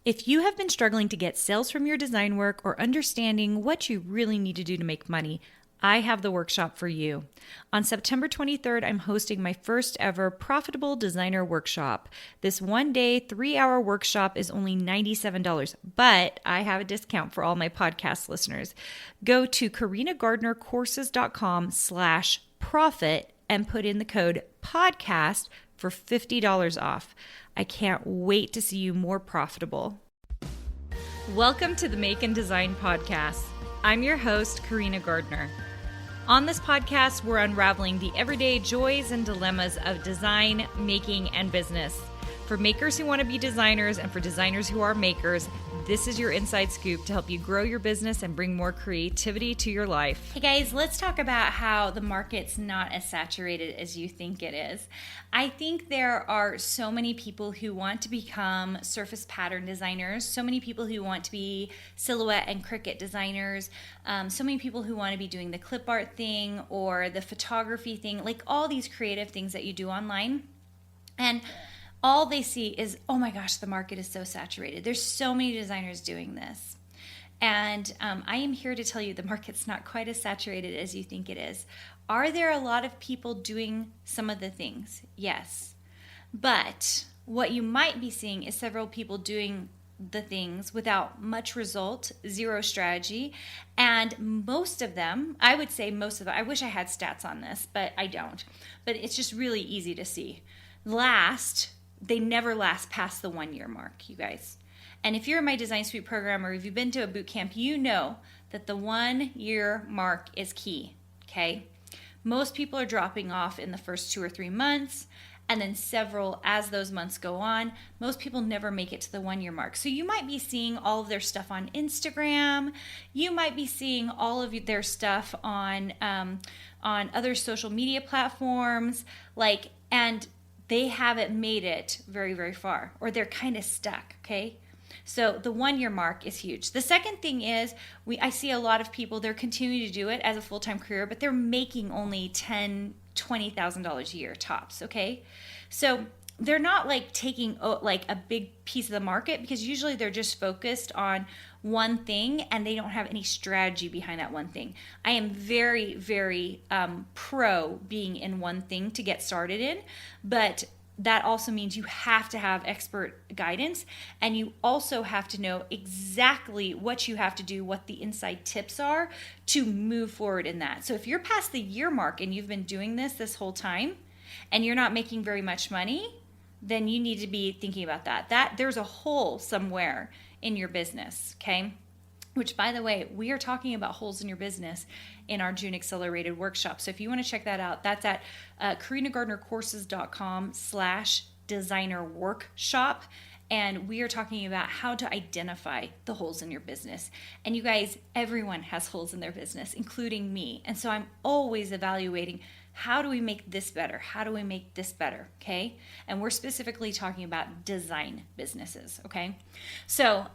If you have been struggling to get sales from your design work or understanding what you really need to do to make money, I have the workshop for you. On September 23rd, I'm hosting my first ever Profitable Designer Workshop. This 1-day, 3-hour workshop is only $97, but I have a discount for all my podcast listeners. Go to carinagardnercourses.com/profit and put in the code podcast for $50 off. I can't wait to see you more profitable. Welcome to the Make and Design Podcast. I'm your host, Carina Gardner. On this podcast, we're unraveling the everyday joys and dilemmas of design, making, and business. For makers who want to be designers and for designers who are makers, this is your inside scoop to help you grow your business and bring more creativity to your life. Hey guys, let's talk about how the market's not as saturated as you think it is. I think there are so many people who want to become surface pattern designers, so many people who want to be silhouette and Cricut designers, so many people who want to be doing the clip art thing or the photography thing, like all these creative things that you do online. And all they see is, oh my gosh, the market is so saturated. There's so many designers doing this. And I am here to tell you the market's not quite as saturated as you think it is. Are there a lot of people doing some of the things? Yes. But what you might be seeing is several people doing the things without much result, zero strategy, and most of them, I would say most of them, I wish I had stats on this, but I don't. But it's just really easy to see. They never last past the 1-year mark, you guys. And if you're in my Design Suite program or if you've been to a boot camp, you know that the 1-year mark is key, okay? Most people are dropping off in the first 2 or 3 months, and then several as those months go on. Most people never make it to the 1-year mark. So you might be seeing all of their stuff on Instagram. You might be seeing all of their stuff on other social media platforms, and they haven't made it very, very far, or they're kind of stuck, okay? So the 1-year mark is huge. The second thing is I see a lot of people, they're continuing to do it as a full-time career, but they're making only $10,000, $20,000 a year tops, okay? So they're not taking a big piece of the market because usually they're just focused on one thing and they don't have any strategy behind that one thing. I am very, very pro being in one thing to get started in, but that also means you have to have expert guidance and you also have to know exactly what you have to do, what the inside tips are to move forward in that. So if you're past the year mark and you've been doing this whole time and you're not making very much money, then you need to be thinking about that there's a hole somewhere in your business, okay? Which, by the way, we are talking about holes in your business in our June Accelerated Workshop. So if you want to check that out, that's at carinagardnercourses.com/designer workshop. And we are talking about how to identify the holes in your business. And you guys, everyone has holes in their business, including me. And so I'm always evaluating, how do we make this better? How do we make this better? Okay. And we're specifically talking about design businesses. Okay. So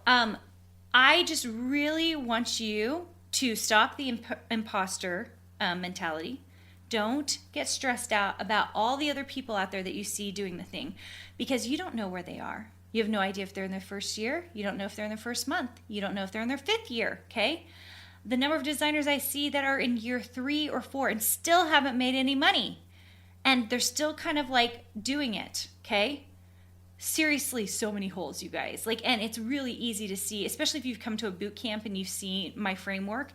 I just really want you to stop the imposter mentality. Don't get stressed out about all the other people out there that you see doing the thing because you don't know where they are. You have no idea if they're in their first year. You don't know if they're in their first month. You don't know if they're in their 5th year. Okay. The number of designers I see that are in year 3 or 4 and still haven't made any money. And they're still kind of doing it, okay? Seriously, so many holes, you guys. And it's really easy to see, especially if you've come to a boot camp and you've seen my framework,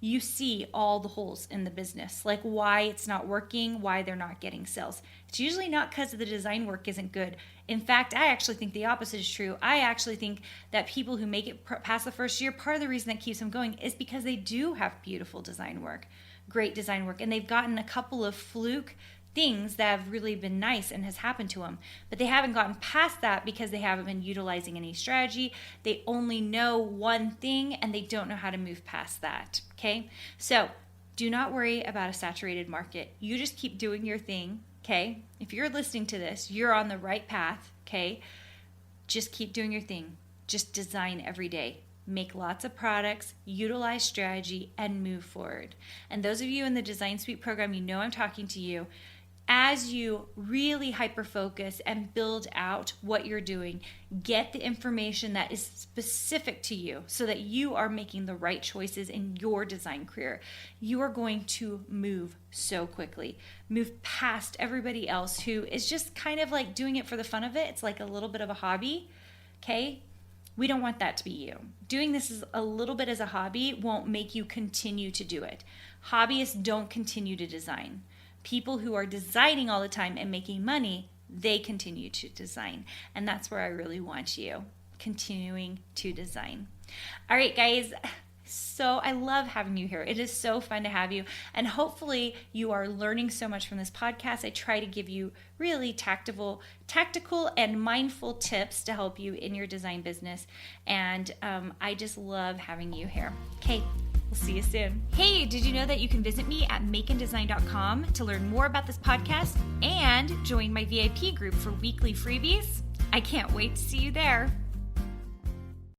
you see all the holes in the business, why it's not working, why they're not getting sales. It's usually not because the design work isn't good. In fact, I actually think the opposite is true. I actually think that people who make it past the first year, part of the reason that keeps them going is because they do have beautiful design work, great design work, and they've gotten a couple of fluke things that have really been nice and has happened to them. But they haven't gotten past that because they haven't been utilizing any strategy. They only know one thing and they don't know how to move past that, okay? So do not worry about a saturated market. You just keep doing your thing, okay? If you're listening to this, you're on the right path, okay? Just keep doing your thing. Just design every day. Make lots of products, utilize strategy, and move forward. And those of you in the Design Suite program, you know I'm talking to you. as you really hyper-focus and build out what you're doing, get the information that is specific to you so that you are making the right choices in your design career, you are going to move so quickly. Move past everybody else who is just kind of like doing it for the fun of it. It's like a little bit of a hobby, okay? We don't want that to be you. Doing this is a little bit as a hobby won't make you continue to do it. Hobbyists don't continue to design. People who are designing all the time and making money, they continue to design. And that's where I really want you, continuing to design. All right, guys. So I love having you here. It is so fun to have you. And hopefully you are learning so much from this podcast. I try to give you really tactical and mindful tips to help you in your design business. And I just love having you here. Okay. We'll see you soon. Hey, did you know that you can visit me at makeanddesign.com to learn more about this podcast and join my VIP group for weekly freebies? I can't wait to see you there.